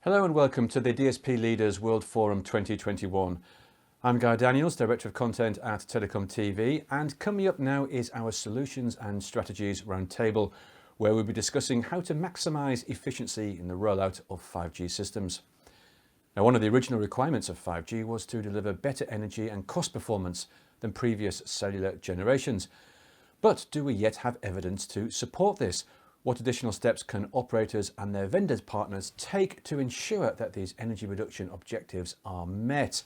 Hello and welcome to the DSP Leaders World Forum 2021. I'm Guy Daniels, Director of Content at TelecomTV, and coming up now is our Solutions and Strategies Roundtable, where we'll be discussing how to maximise efficiency in the rollout of 5G systems. Now, one of the original requirements of 5G was to deliver better energy and cost performance than previous cellular generations. But do we yet have evidence to support this? What additional steps can operators and their vendor partners take to ensure that these energy reduction objectives are met?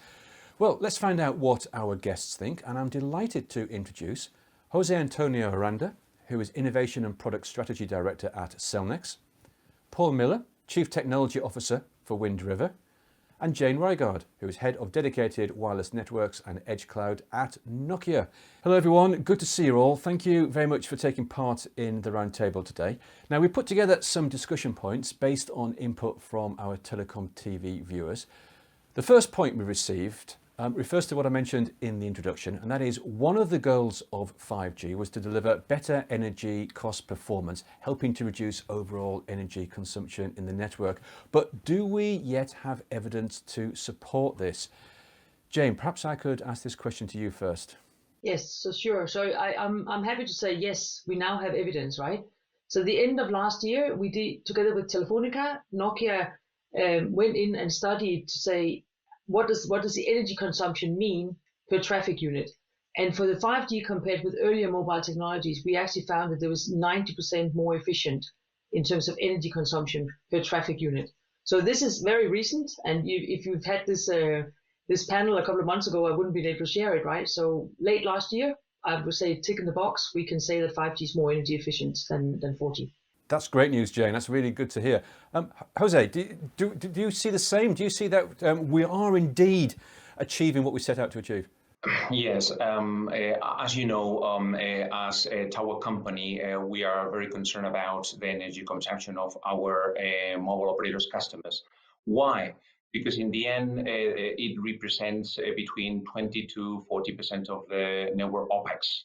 Well, let's find out what our guests think, and I'm delighted to introduce José Antonio Aranda, who is Innovation and Product Strategy Director at Cellnex, Paul Miller, Chief Technology Officer for Wind River, and Jane Rygaard, who is Head of Dedicated Wireless Networks and Edge Cloud at Nokia. Hello everyone, good to see you all. Thank you very much for taking part in the roundtable today. Now, we put together some discussion points based on input from our Telecom TV viewers. The first point we received refers to what I mentioned in the introduction, and that is one of the goals of 5G was to deliver better energy cost performance, helping to reduce overall energy consumption in the network. But do we yet have evidence to support this? Jane, perhaps I could ask this question to you first. Yes, so sure. So I'm happy to say yes, we now have evidence, right? So the end of last year, we did together with Telefonica, Nokia went in and studied to say what does the energy consumption mean per traffic unit. And for the 5G compared with earlier mobile technologies, we actually found that there was 90% more efficient in terms of energy consumption per traffic unit. So this is very recent, and if you've had this panel a couple of months ago, I wouldn't be able to share it, right? So late last year, I would say tick in the box, we can say that 5G is more energy efficient than 4G. That's great news, Jane. That's really good to hear. José, do you see the same? Do you see that we are indeed achieving what we set out to achieve? Yes, as you know, as a tower company, we are very concerned about the energy consumption of our mobile operators customers. Why? Because in the end, it represents between 20 to 40% of the network OPEX.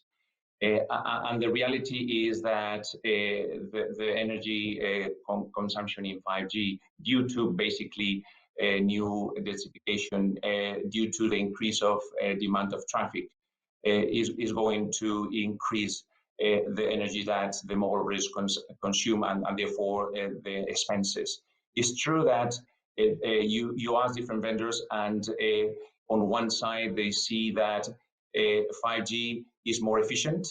And the reality is that the energy consumption in 5G, due to basically new densification, due to the increase of demand of traffic, is going to increase the energy that the mobile operators consume and therefore the expenses. It's true that you ask different vendors, and on one side they see that 5G is more efficient,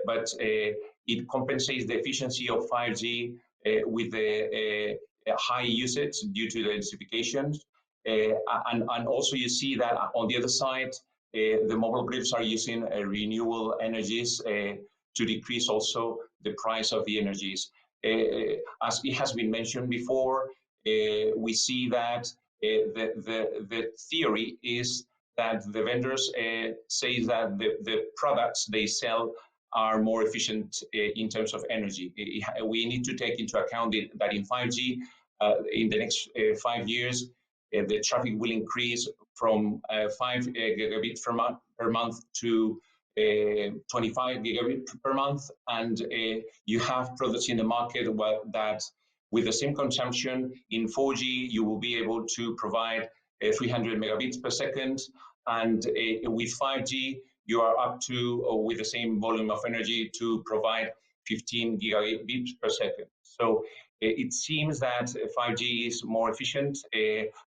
but it compensates the efficiency of 5G with the high usage due to the densification. And also you see that on the other side, the mobile operators are using renewable energies to decrease also the price of the energies. As it has been mentioned before, we see that the theory is that the vendors say that the products they sell are more efficient in terms of energy. We need to take into account that in 5G, in the next 5 years, the traffic will increase from 5 gigabits per month to 25 gigabits per month. And you have products in the market that with the same consumption in 4G, you will be able to provide 300 megabits per second. And with 5G, you are up to, with the same volume of energy, to provide 15 gigabits per second. So it seems that 5G is more efficient,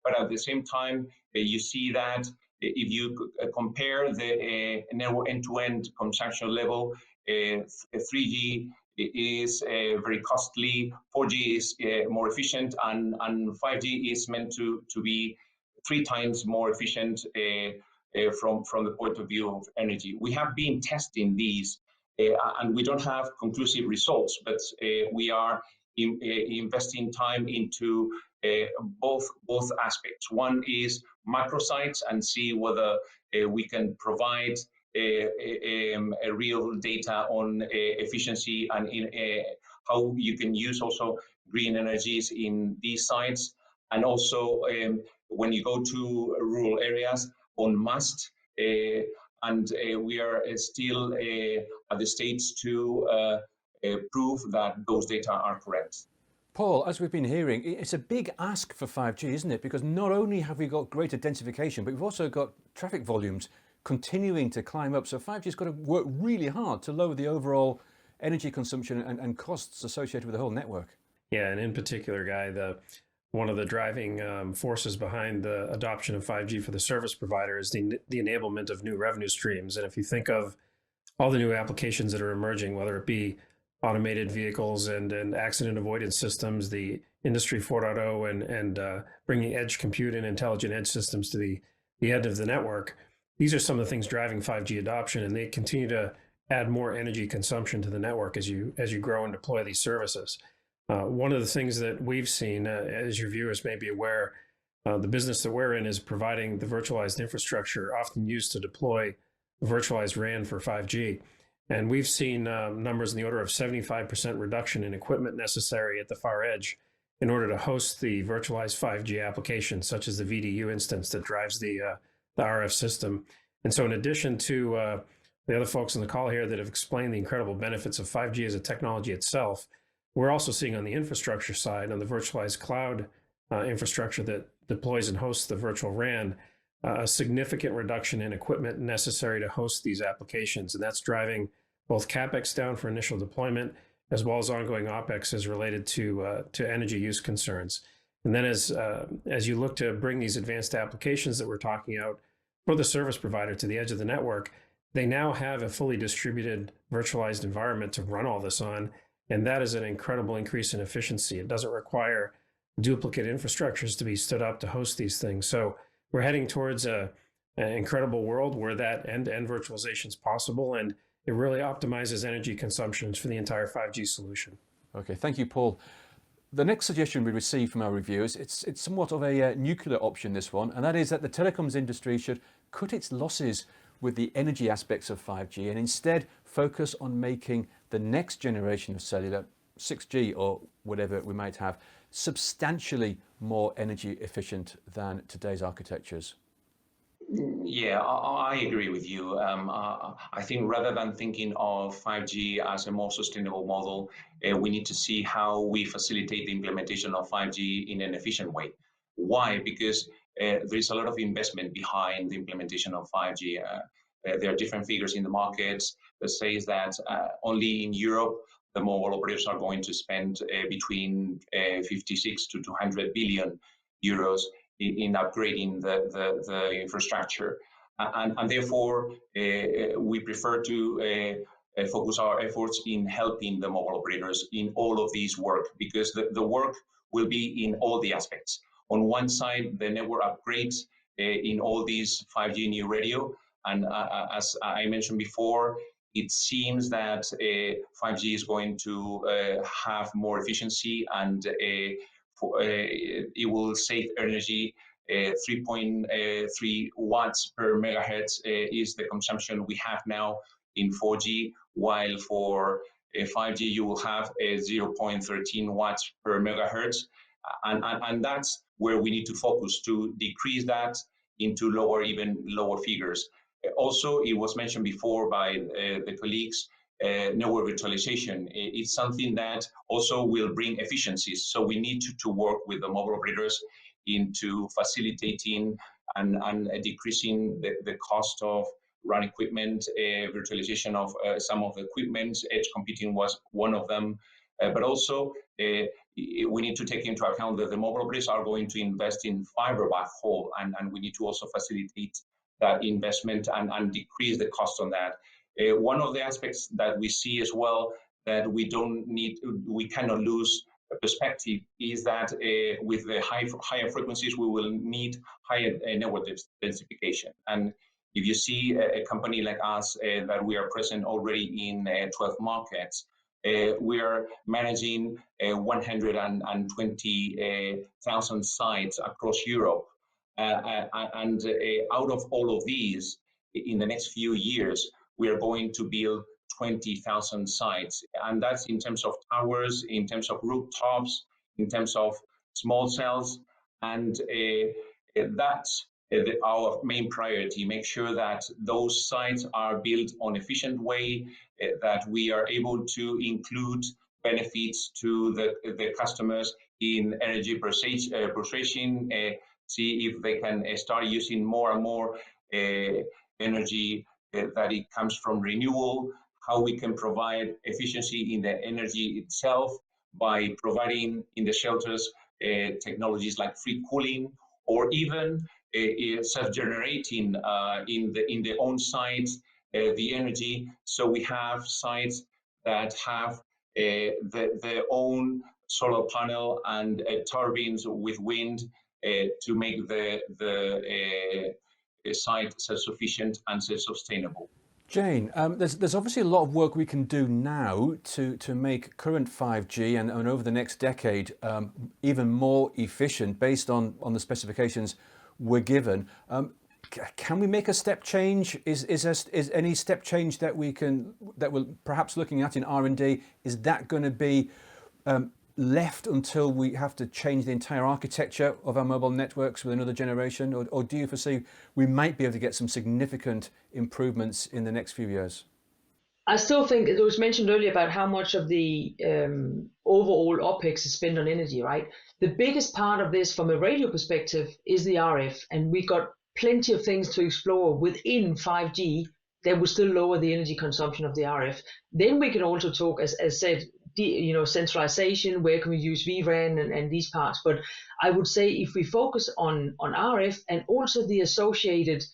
but at the same time, you see that if you compare the network end-to-end consumption level, 3G is very costly, 4G is more efficient, and 5G is meant to be 3 times more efficient from the point of view of energy. We have been testing these, and we don't have conclusive results, but we are investing time into both aspects. One is microsites and see whether we can provide a real data on efficiency and how you can use also green energies in these sites. And also when you go to rural areas, on must, and we are still at the stage to prove that those data are correct. Paul, as we've been hearing, it's a big ask for 5G, isn't it? Because not only have we got greater densification, but we've also got traffic volumes continuing to climb up. So 5G's got to work really hard to lower the overall energy consumption and costs associated with the whole network. Yeah, and in particular, Guy, one of the driving forces behind the adoption of 5G for the service provider is the enablement of new revenue streams. And if you think of all the new applications that are emerging, whether it be automated vehicles and accident avoidance systems, the Industry 4.0, and bringing edge compute and intelligent edge systems to the end of the network, these are some of the things driving 5G adoption, and they continue to add more energy consumption to the network as you grow and deploy these services. One of the things that we've seen, as your viewers may be aware, the business that we're in is providing the virtualized infrastructure often used to deploy virtualized RAN for 5G. And we've seen numbers in the order of 75% reduction in equipment necessary at the far edge in order to host the virtualized 5G applications, such as the VDU instance that drives the RF system. And so in addition to the other folks on the call here that have explained the incredible benefits of 5G as a technology itself, we're also seeing on the infrastructure side, on the virtualized cloud infrastructure that deploys and hosts the virtual RAN, a significant reduction in equipment necessary to host these applications. And that's driving both CapEx down for initial deployment, as well as ongoing OpEx as related to energy use concerns. And then as you look to bring these advanced applications that we're talking about for the service provider to the edge of the network, they now have a fully distributed virtualized environment to run all this on. And that is an incredible increase in efficiency. It doesn't require duplicate infrastructures to be stood up to host these things. So we're heading towards an incredible world where that end-to-end virtualization is possible, and it really optimizes energy consumptions for the entire 5G solution. Okay, thank you, Paul. The next suggestion we received from our reviewers, it's somewhat of a nuclear option, this one, and that is that the telecoms industry should cut its losses with the energy aspects of 5G and instead focus on making the next generation of cellular, 6G or whatever we might have, substantially more energy efficient than today's architectures. Yeah, I agree with you. I think rather than thinking of 5G as a more sustainable model, we need to see how we facilitate the implementation of 5G in an efficient way. Why? Because there is a lot of investment behind the implementation of 5G. There are different figures in the markets that says that only in Europe, the mobile operators are going to spend between 56 to 200 billion euros in upgrading the infrastructure. And therefore, we prefer to focus our efforts in helping the mobile operators in all of these work, because the work will be in all the aspects. On one side, the network upgrades in all these 5G new radio. And as I mentioned before, it seems that 5G is going to have more efficiency, and it will save energy. 3.3 watts per megahertz is the consumption we have now in 4G, while for 5G you will have 0.13 watts per megahertz. And that's where we need to focus to decrease that into even lower figures. Also, it was mentioned before by the colleagues, network virtualization. It's something that also will bring efficiencies. So we need to work with the mobile operators into facilitating and decreasing the cost of RAN equipment, virtualization of some of the equipment. Edge computing was one of them. But also, we need to take into account that the mobile operators are going to invest in fiber backhaul, and we need to also facilitate that investment and decrease the cost on that. One of the aspects that we see as well that we cannot lose perspective is that with the higher frequencies, we will need higher network densification. And if you see a company like us that we are present already in 12 markets, we are managing 120,000 sites across Europe. And out of all of these, in the next few years, we are going to build 20,000 sites. And that's in terms of towers, in terms of rooftops, in terms of small cells. And that's our main priority, make sure that those sites are built on efficient way, that we are able to include benefits to the customers in energy purchasing, see if they can start using more and more energy that it comes from renewable, how we can provide efficiency in the energy itself by providing in the shelters technologies like free cooling, or even self-generating in the own sites the energy. So we have sites that have their own solar panel and turbines with wind to make the site self-sufficient and self-sustainable. Jane, there's obviously a lot of work we can do now to make current 5G and over the next decade even more efficient based on the specifications we're given. Can we make a step change? Is any step change that we're perhaps looking at in R&D, is that going to be left until we have to change the entire architecture of our mobile networks with another generation, or do you foresee we might be able to get some significant improvements in the next few years? I still think it was mentioned earlier about how much of the overall OPEX is spent on energy, right? The biggest part of this from a radio perspective is the RF, and we got plenty of things to explore within 5G that would still lower the energy consumption of the RF. Then we can also talk, as said, centralization, where can we use vRAN and these parts. But I would say if we focus on RF and also the associated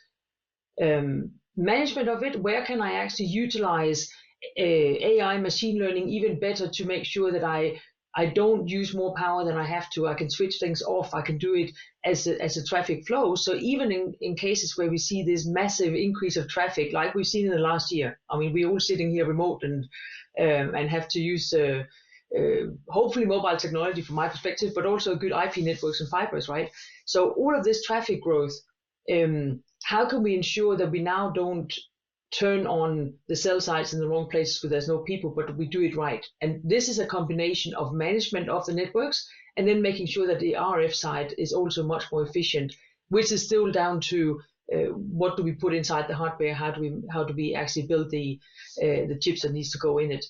management of it, where can I actually utilize AI machine learning even better to make sure that I don't use more power than I have to. I can switch things off. I can do it as a traffic flows. So even in cases where we see this massive increase of traffic, like we've seen in the last year, I mean, we're all sitting here remote and have to use hopefully mobile technology from my perspective, but also good IP networks and fibers, right? So all of this traffic growth, how can we ensure that we now don't turn on the cell sites in the wrong places where there's no people, but we do it right? And this is a combination of management of the networks and then making sure that the RF side is also much more efficient, which is still down to what do we put inside the hardware? How do we actually build the chips that needs to go in it?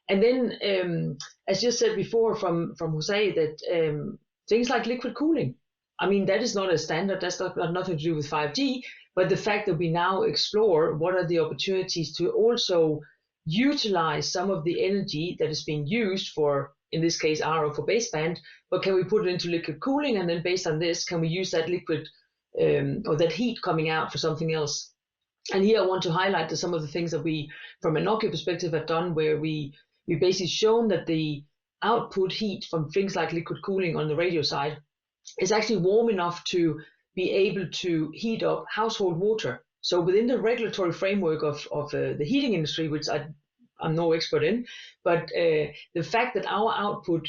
And then, as just said before from José, that things like liquid cooling, I mean, that is not a standard. That's got nothing to do with 5G. But the fact that we now explore what are the opportunities to also utilize some of the energy that is being used for, in this case, RF for baseband, but can we put it into liquid cooling? And then based on this, can we use that liquid or that heat coming out for something else? And here I want to highlight some of the things that we, from a Nokia perspective, have done, where we basically shown that the output heat from things like liquid cooling on the radio side is actually warm enough to be able to heat up household water. So within the regulatory framework of the heating industry, which I'm no expert in, but the fact that our output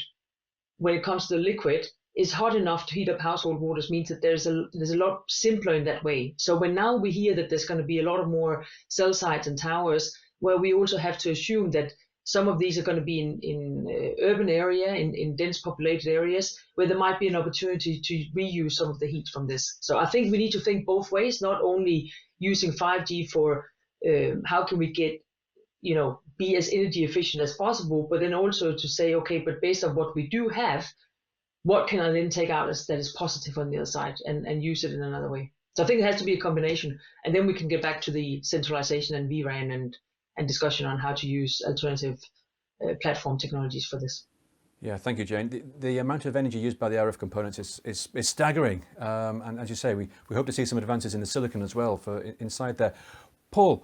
when it comes to the liquid is hot enough to heat up household waters means that there's a lot simpler in that way. So when now we hear that there's going to be a lot of more cell sites and towers, where we also have to assume that some of these are going to be in urban area, in dense populated areas, where there might be an opportunity to reuse some of the heat from this. So I think we need to think both ways, not only using 5G for how can we get, be as energy efficient as possible, but then also to say, okay, but based on what we do have, what can I then take out that is positive on the other side and use it in another way? So I think it has to be a combination, and then we can get back to the centralization and vRAN and discussion on how to use alternative platform technologies for this. Yeah, thank you, Jane. The amount of energy used by the RF components is staggering, and as you say, we hope to see some advances in the silicon as well for inside there. Paul,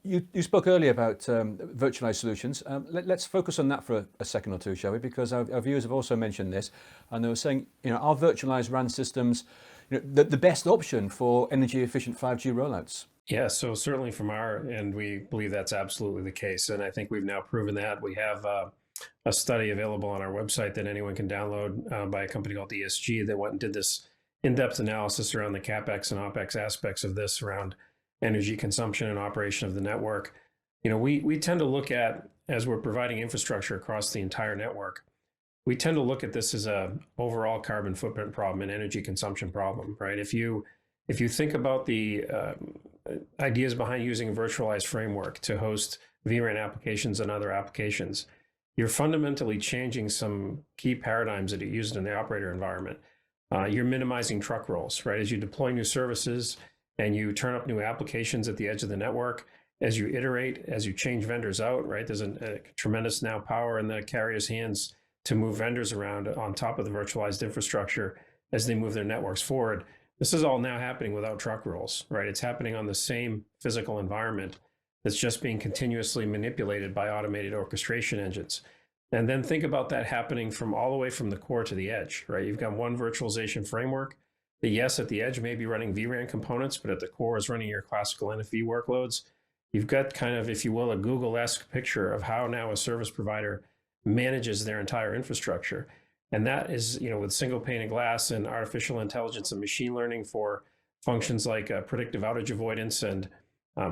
you spoke earlier about virtualized solutions. Let's focus on that for a second or two, shall we? Because our viewers have also mentioned this, and they were saying, are virtualized RAN systems the best option for energy efficient 5G rollouts? Yeah, so certainly from our end, we believe that's absolutely the case. And I think we've now proven that. We have a study available on our website that anyone can download by a company called ESG that went and did this in-depth analysis around the CapEx and OpEx aspects of this around energy consumption and operation of the network. We tend to look at, as we're providing infrastructure across the entire network, we tend to look at this as a overall carbon footprint problem and energy consumption problem, right? If you think about the ideas behind using a virtualized framework to host vRAN applications and other applications, you're fundamentally changing some key paradigms that are used in the operator environment. You're minimizing truck rolls, right? As you deploy new services and you turn up new applications at the edge of the network, as you iterate, as you change vendors out, right? There's a tremendous now power in the carrier's hands to move vendors around on top of the virtualized infrastructure as they move their networks forward. This is all now happening without truck rolls, right? It's happening on the same physical environment that's just being continuously manipulated by automated orchestration engines. And then think about that happening from all the way from the core to the edge, right? You've got one virtualization framework that, yes, at the edge may be running vRAN components, but at the core is running your classical NFV workloads. You've got kind of, if you will, a Google-esque picture of how now a service provider manages their entire infrastructure. And that is, with single pane of glass and artificial intelligence and machine learning for functions like predictive outage avoidance and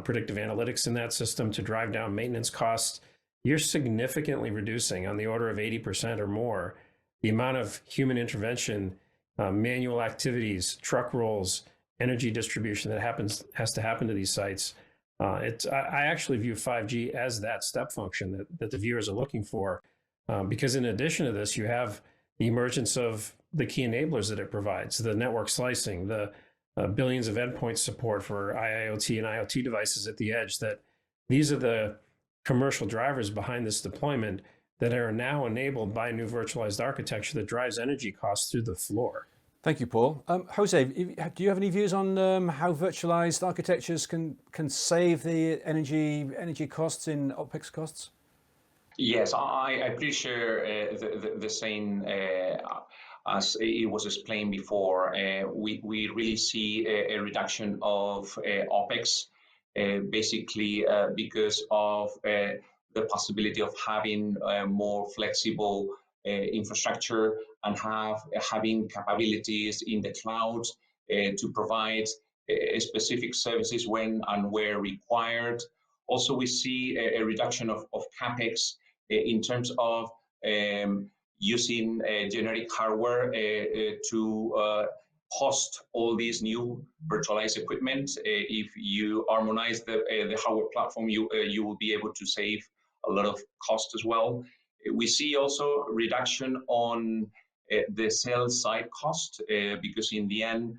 predictive analytics in that system to drive down maintenance costs. You're significantly reducing, on the order of 80% or more, the amount of human intervention, manual activities, truck rolls, energy distribution that has to happen to these sites. I actually view 5G as that step function that the viewers are looking for, because in addition to this, you have the emergence of the key enablers that it provides, the network slicing, the billions of endpoint support for IIoT and IoT devices at the edge. That these are the commercial drivers behind this deployment that are now enabled by a new virtualized architecture that drives energy costs through the floor. Thank you, Paul. José, do you have any views on how virtualized architectures can save the energy costs in OpEx costs? Yes, I pretty share the same as it was explained before. We really see a reduction of OpEx, basically because of the possibility of having more flexible infrastructure and having capabilities in the cloud to provide specific services when and where required. Also, we see a reduction of CapEx in terms of using generic hardware to host all these new virtualized equipment. If you harmonize the hardware platform, you will be able to save a lot of cost as well. We see also reduction on the cell site cost because in the end,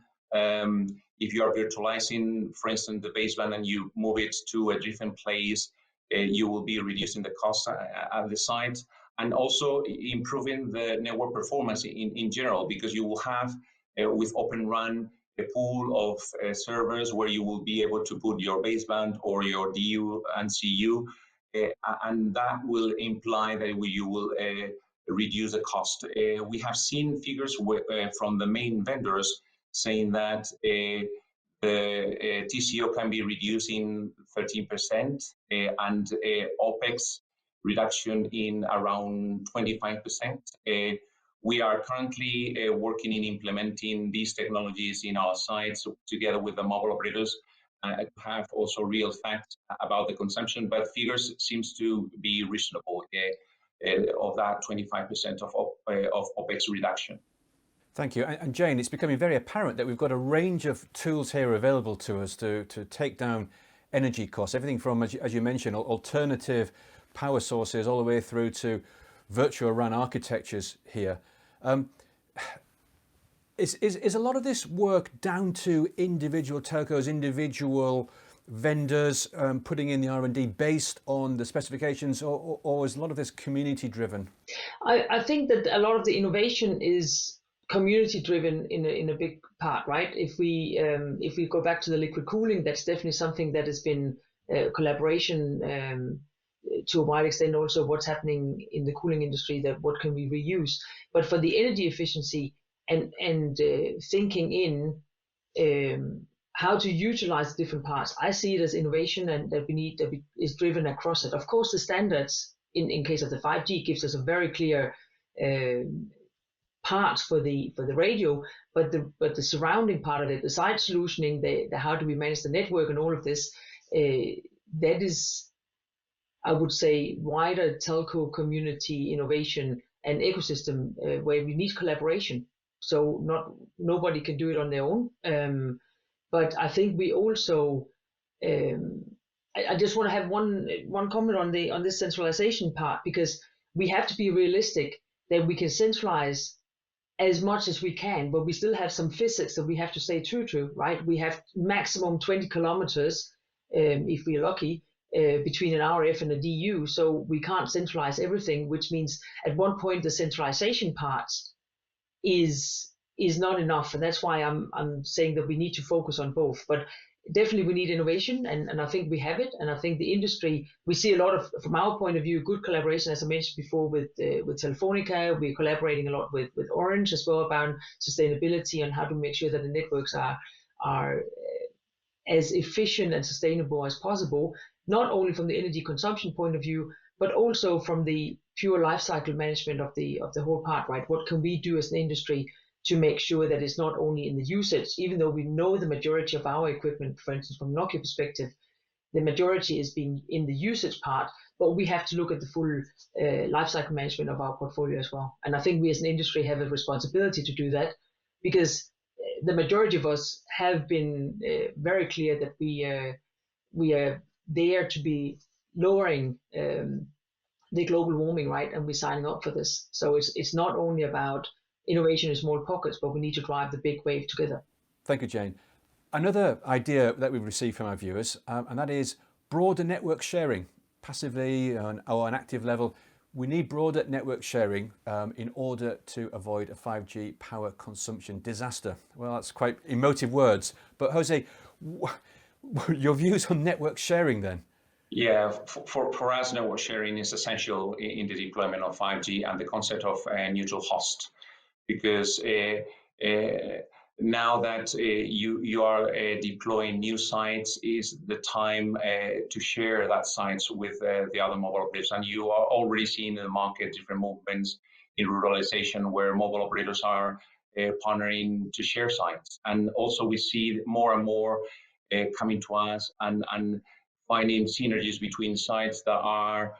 if you are virtualizing, for instance, the baseband and you move it to a different place, you will be reducing the cost at the site, and also improving the network performance in general, because you will have with OpenRAN a pool of servers where you will be able to put your baseband or your DU and CU, and that will imply that you will reduce the cost. We have seen figures from the main vendors saying that the TCO can be reduced in 13% and OpEx reduction in around 25%. We are currently working in implementing these technologies in our sites together with the mobile operators. I have also real facts about the consumption, but figures seems to be reasonable of that 25% of OpEx reduction. Thank you. And Jane, it's becoming very apparent that we've got a range of tools here available to us to take down energy costs, everything from, as you mentioned, alternative power sources all the way through to virtual RAN architectures here. Is a lot of this work down to individual telcos, individual vendors putting in the R&D based on the specifications, or is a lot of this community driven? I think that a lot of the innovation is community driven in a big part, right? If we go back to the liquid cooling, that's definitely something that has been collaboration to a wide extent. Also, what's happening in the cooling industry, that what can we reuse? But for the energy efficiency and thinking in how to utilize the different parts, I see it as innovation, and that is driven across it. Of course, the standards in case of the 5G gives us a very clear part for the radio, but the surrounding part of it, the site solutioning, the how do we manage the network and all of this, that is, I would say, wider telco community innovation and ecosystem where we need collaboration. So nobody can do it on their own. But I think we also, I just want to have one comment on this centralization part, because we have to be realistic that we can centralize as much as we can, but we still have some physics that we have to stay true to, right? We have maximum 20 kilometers, if we're lucky, between an RF and a DU, so we can't centralize everything, which means at one point the centralization part is not enough, and that's why I'm saying that we need to focus on both. But definitely we need innovation, and I think we have it, and I think the industry, we see a lot of, from our point of view, good collaboration, as I mentioned before, with Telefonica. We're collaborating a lot with Orange as well about sustainability and how to make sure that the networks are as efficient and sustainable as possible, not only from the energy consumption point of view, but also from the pure life cycle management of the whole part, right? What can we do as an industry to make sure that it's not only in the usage, even though we know the majority of our equipment, for instance, from Nokia perspective, the majority is being in the usage part, but we have to look at the full lifecycle management of our portfolio as well. And I think we as an industry have a responsibility to do that, because the majority of us have been very clear that we are there to be lowering the global warming, right? And we're signing up for this. So it's not only about innovation in small pockets, but we need to drive the big wave together. Thank you, Jane. Another idea that we've received from our viewers, and that is broader network sharing, passively or an active level. We need broader network sharing in order to avoid a 5G power consumption disaster. Well, that's quite emotive words, but Jose, your views on network sharing then? Yeah, for us, network sharing is essential in the deployment of 5G and the concept of neutral host, because now that you are deploying new sites, is the time to share that sites with the other mobile operators. And you are already seeing in the market different movements in ruralization where mobile operators are partnering to share sites. And also we see more and more coming to us and finding synergies between sites that are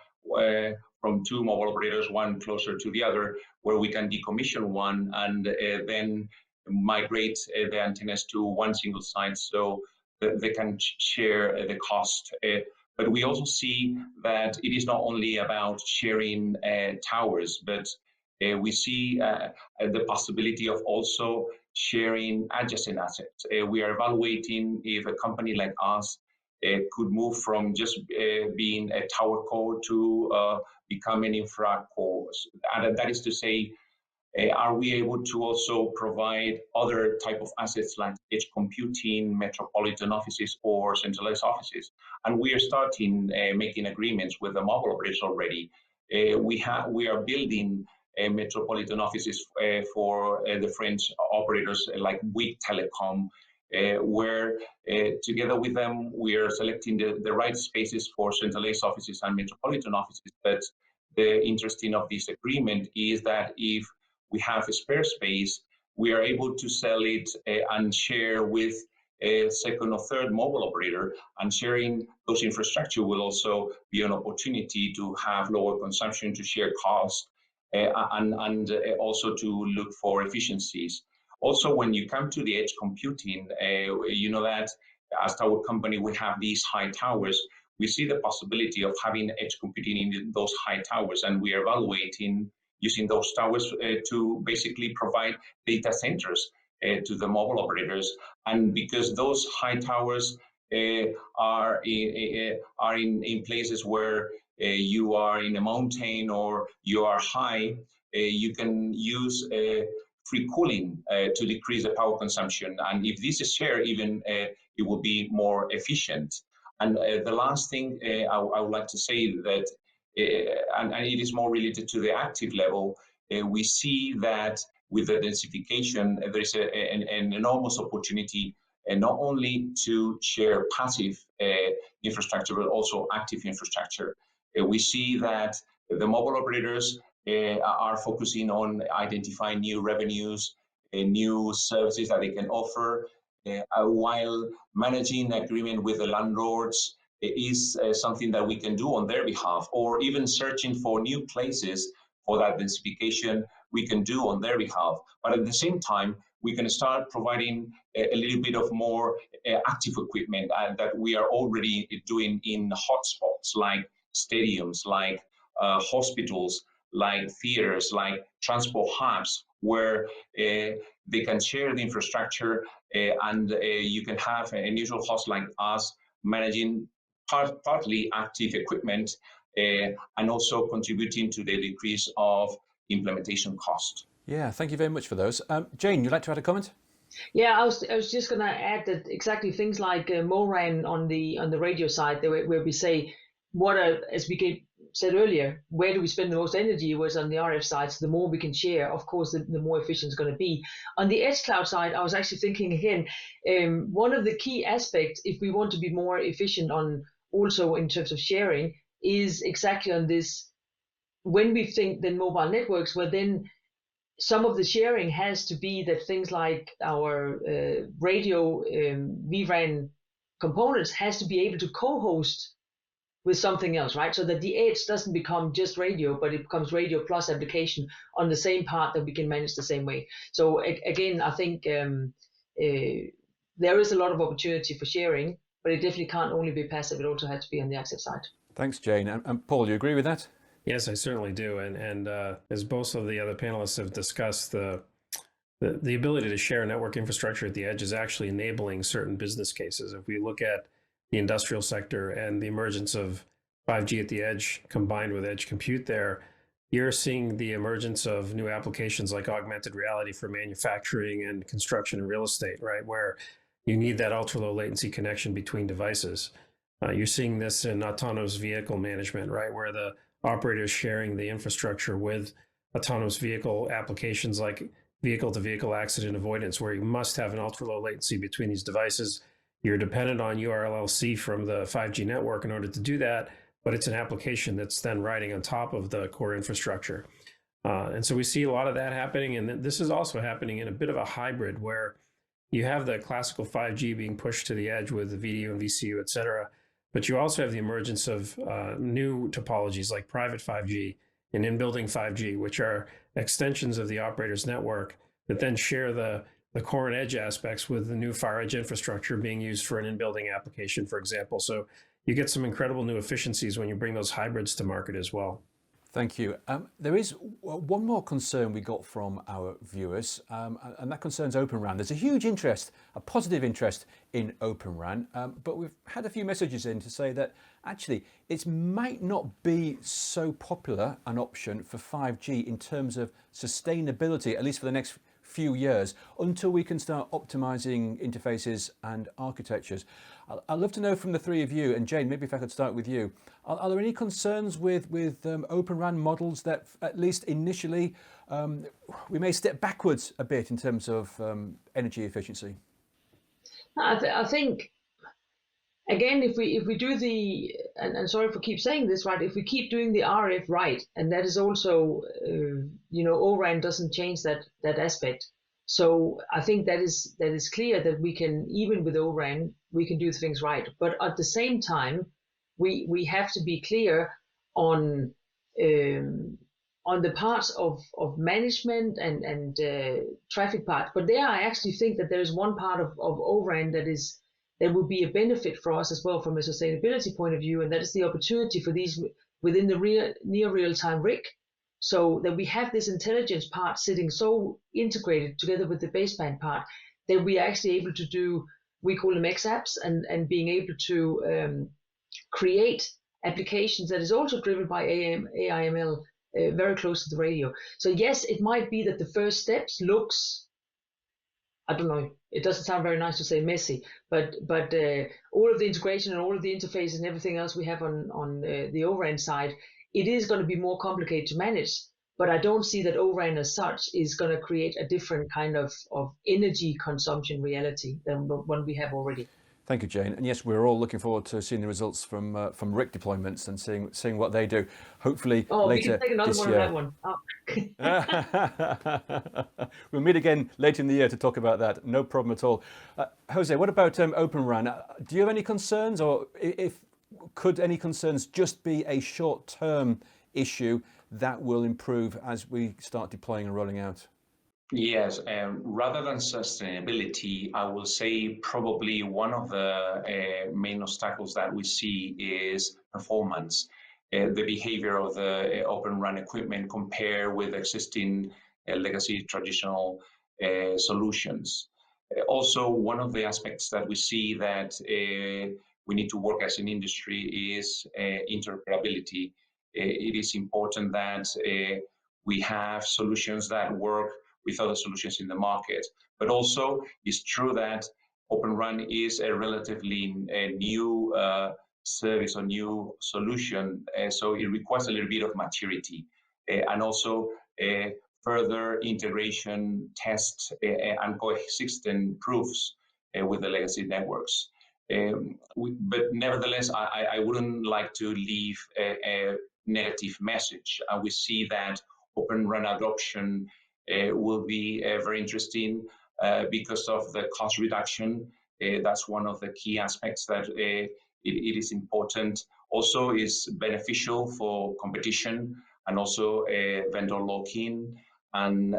from two mobile operators, one closer to the other, where we can decommission one and then migrate the antennas to one single site so that they can share the cost. But we also see that it is not only about sharing towers, but we see the possibility of also sharing adjacent assets. We are evaluating if a company like us could move from just being a tower core to becoming infra cores. And that is to say, are we able to also provide other type of assets like edge computing, metropolitan offices, or centralized offices? And we are starting making agreements with the mobile operators already. We are building metropolitan offices for the French operators like Bouygues Telecom, where together with them we are selecting the right spaces for centralized offices and metropolitan offices. But the interesting of this agreement is that if we have a spare space, we are able to sell it and share with a second or third mobile operator, and sharing those infrastructure will also be an opportunity to have lower consumption, to share costs, and also to look for efficiencies. Also, when you come to the edge computing, you know that as our company, we have these high towers. We see the possibility of having edge computing in those high towers, and we are evaluating using those towers to basically provide data centers to the mobile operators. And because those high towers are in places where you are in a mountain or you are high, you can use free cooling to decrease the power consumption. And if this is shared, even it will be more efficient. And the last thing I would like to say that, and it is more related to the active level, we see that with the densification, there is an enormous opportunity, not only to share passive infrastructure, but also active infrastructure. We see that the mobile operators are focusing on identifying new revenues, new services that they can offer, while managing agreement with the landlords is something that we can do on their behalf, or even searching for new places for that densification we can do on their behalf. But at the same time, we can start providing a little bit of more active equipment that we are already doing in hotspots like stadiums, like hospitals, like theaters, like transport hubs, where they can share the infrastructure, and you can have a neutral host like us managing partly active equipment, and also contributing to the decrease of implementation cost. Yeah, thank you very much for those. Jane, you'd like to add a comment? Yeah, I was just gonna add that exactly things like MORAN on the radio side, where we say what are, as we said earlier, where do we spend the most energy was on the RF side. So the more we can share, of course, the more efficient it's going to be. On the edge cloud side, I was actually thinking again, one of the key aspects, if we want to be more efficient on also in terms of sharing, is exactly on this. When we think then mobile networks, where then some of the sharing has to be that things like our radio vRAN components has to be able to co-host with something else, right? So that the edge doesn't become just radio, but it becomes radio plus application on the same part that we can manage the same way. So again, I think there is a lot of opportunity for sharing, but it definitely can't only be passive. It also has to be on the active side. Thanks, Jane. And Paul, you agree with that? Yes, I certainly do. And as both of the other panelists have discussed, the ability to share network infrastructure at the edge is actually enabling certain business cases. If we look at the industrial sector and the emergence of 5G at the edge combined with edge compute there, you're seeing the emergence of new applications like augmented reality for manufacturing and construction and real estate, right? Where you need that ultra low latency connection between devices. You're seeing this in autonomous vehicle management, right? Where the operator is sharing the infrastructure with autonomous vehicle applications like vehicle to vehicle accident avoidance, where you must have an ultra low latency between these devices. You're dependent on URLLC from the 5G network in order to do that, but it's an application that's then riding on top of the core infrastructure. And so we see a lot of that happening. And this is also happening in a bit of a hybrid where you have the classical 5G being pushed to the edge with the VDU and VCU, et cetera. But you also have the emergence of new topologies like private 5G and in-building 5G, which are extensions of the operator's network that then share the core and edge aspects with the new far edge infrastructure being used for an in-building application, for example. So you get some incredible new efficiencies when you bring those hybrids to market as well. Thank you. There is one more concern we got from our viewers, and that concerns OpenRAN. There's a huge interest, a positive interest in OpenRAN, but we've had a few messages in to say that actually it might not be so popular an option for 5G in terms of sustainability, at least for the next few years, until we can start optimizing interfaces and architectures. I'd love to know from the three of you, and Jane, maybe if I could start with you, are there any concerns with OpenRAN models that at least initially we may step backwards a bit in terms of energy efficiency? I think again, if we do the, and sorry for keep saying this, right, if we keep doing the RF right, and that is also, ORAN doesn't change that aspect. So I think that is clear that we can, even with ORAN, we can do things right. But at the same time, we have to be clear on the parts of management and traffic part. But there, I actually think that there is one part of ORAN that would be a benefit for us as well from a sustainability point of view, and that is the opportunity for these within the near real-time RIC, so that we have this intelligence part sitting so integrated together with the baseband part that we are actually able to do, we call them X-apps, and being able to create applications that is also driven by AIML very close to the radio. So yes, it might be that the first steps looks, I don't know, it doesn't sound very nice to say messy, but all of the integration and all of the interfaces and everything else we have on the ORAN side, it is going to be more complicated to manage. But I don't see that ORAN as such is going to create a different kind of energy consumption reality than one we have already. Thank you, Jane. And yes, we're all looking forward to seeing the results from RIC deployments and seeing what they do. Hopefully later we can take another this one year. On that one. We'll meet again later in the year to talk about that. No problem at all. Jose, what about OpenRAN? Do you have any concerns, or could any concerns just be a short-term issue that will improve as we start deploying and rolling out? Yes, rather than sustainability, I will say probably one of the main obstacles that we see is performance. the behavior of the OpenRAN equipment compare with existing legacy traditional solutions. Also, one of the aspects that we see that we need to work as an industry is interoperability. It is important that we have solutions that work with other solutions in the market. But also, it's true that OpenRAN is a relatively new service or new solution, so it requires a little bit of maturity and also further integration, tests, and coexistence proofs with the legacy networks. But nevertheless, I wouldn't like to leave a negative message. We see that OpenRAN adoption will be very interesting because of the cost reduction. That's one of the key aspects that it is important. Also is beneficial for competition and also vendor lock-in. And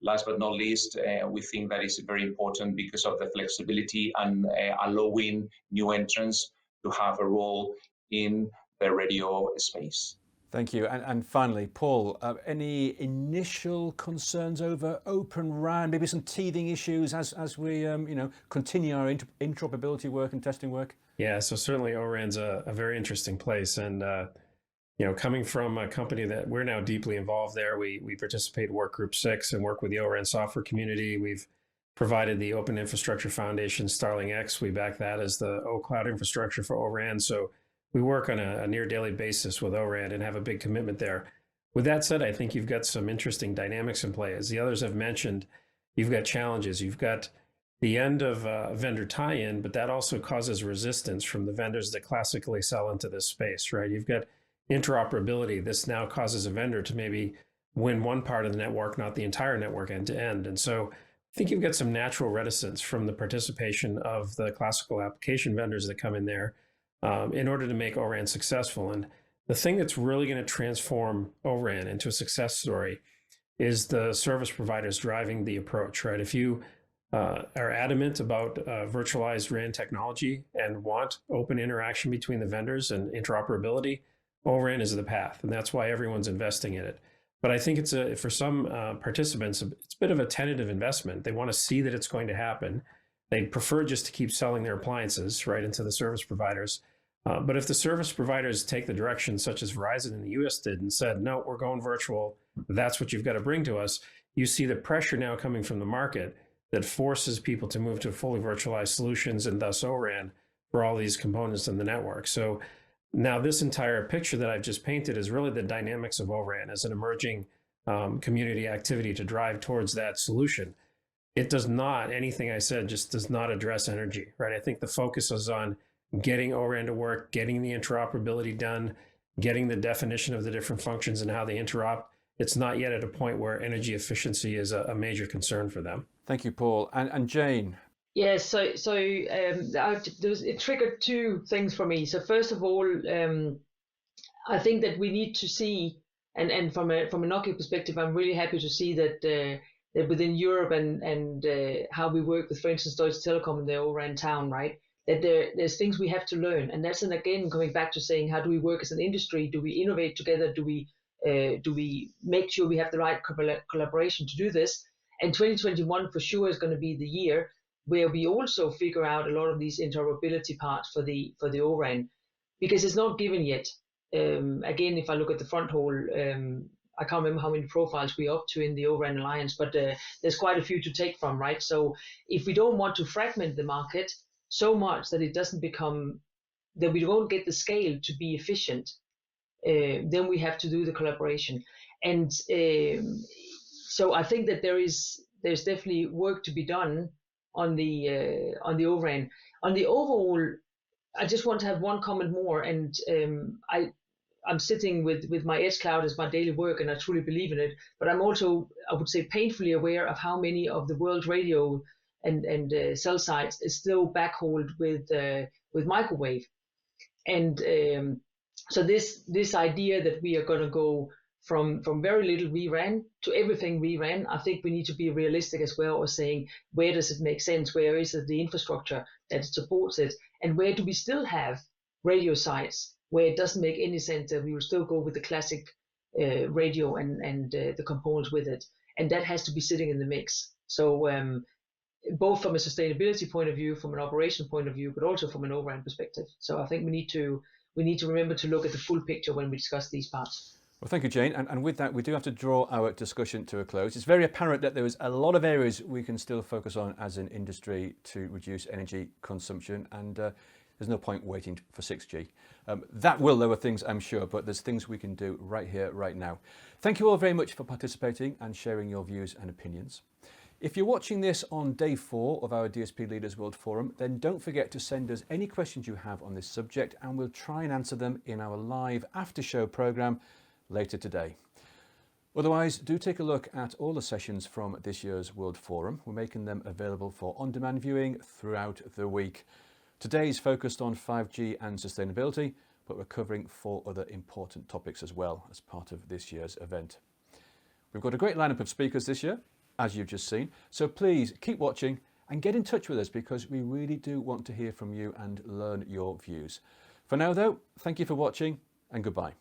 last but not least, we think that is very important because of the flexibility and allowing new entrants to have a role in the radio space. Thank you. And finally, Paul, any initial concerns over OpenRAN, maybe some teething issues as we continue our interoperability work and testing work? Yeah, so certainly ORAN's a very interesting place. And, coming from a company that we're now deeply involved there, we participate in Work Group 6 and work with the ORAN software community. We've provided the Open Infrastructure Foundation, Starling X. We back that as the cloud infrastructure for ORAN. So we work on a near daily basis with ORAN and have a big commitment there. With that said, I think you've got some interesting dynamics in play. As the others have mentioned, you've got challenges. You've got the end of vendor tie-in, but that also causes resistance from the vendors that classically sell into this space, right? You've got interoperability. This now causes a vendor to maybe win one part of the network, not the entire network end to end. And so I think you've got some natural reticence from the participation of the classical application vendors that come in there in order to make ORAN successful. And the thing that's really going to transform ORAN into a success story is the service providers driving the approach, right? If you are adamant about virtualized RAN technology and want open interaction between the vendors and interoperability, ORAN is the path, and that's why everyone's investing in it. But I think it's for some participants, it's a bit of a tentative investment. They want to see that it's going to happen. They prefer just to keep selling their appliances right into the service providers. But if the service providers take the direction such as Verizon in the US did and said, no, we're going virtual, that's what you've got to bring to us, you see the pressure now coming from the market that forces people to move to fully virtualized solutions and thus ORAN for all these components in the network. So now this entire picture that I've just painted is really the dynamics of ORAN as an emerging community activity to drive towards that solution. It does not, anything I said just does not address energy, right? I think the focus is on getting ORAN to work, getting the interoperability done, getting the definition of the different functions and how they interop. It's not yet at a point where energy efficiency is a major concern for them. Thank you, Paul. And Jane? Yes, so it triggered two things for me. So first of all, I think that we need to see, and from a Nokia perspective, I'm really happy to see that within Europe and how we work with, for instance, Deutsche Telekom in their ORAN town, right? That there's things we have to learn, and that's again coming back to saying, how do we work as an industry? Do we innovate together? Do we make sure we have the right collaboration to do this? And 2021 for sure is going to be the year where we also figure out a lot of these interoperability parts for the ORAN, because it's not given yet. Again, if I look at the front hall, I can't remember how many profiles we're up to in the ORAN Alliance, but there's quite a few to take from, right? So if we don't want to fragment the market so much that it doesn't become, that we won't get the scale to be efficient, then we have to do the collaboration. And so I think that there's definitely work to be done on the ORAN. On the overall, I just want to have one comment more, and I'm sitting with my edge cloud as my daily work, and I truly believe in it. But I'm also, I would say, painfully aware of how many of the world radio and cell sites is still backhauled with microwave, and so this idea that we are going to go from very little vRAN to everything vRAN, I think we need to be realistic as well, or saying, where does it make sense? Where is it the infrastructure that supports it? And where do we still have radio sites where it doesn't make any sense that we will still go with the classic radio and the components with it, and that has to be sitting in the mix. So both from a sustainability point of view, from an operation point of view, but also from an OpenRAN perspective. So I think we need to remember to look at the full picture when we discuss these parts. Well, thank you, Jane. And with that, we do have to draw our discussion to a close. It's very apparent that there is a lot of areas we can still focus on as an industry to reduce energy consumption, and there's no point waiting for 6G. That will lower things, I'm sure, but there's things we can do right here, right now. Thank you all very much for participating and sharing your views and opinions. If you're watching this on day 4 of our DSP Leaders World Forum, then don't forget to send us any questions you have on this subject, and we'll try and answer them in our live after-show programme later today. Otherwise, do take a look at all the sessions from this year's World Forum. We're making them available for on-demand viewing throughout the week. Today's focused on 5G and sustainability, but we're covering 4 other important topics as well as part of this year's event. We've got a great lineup of speakers this year, as you've just seen, so please keep watching and get in touch with us, because we really do want to hear from you and learn your views. For now though, thank you for watching and goodbye.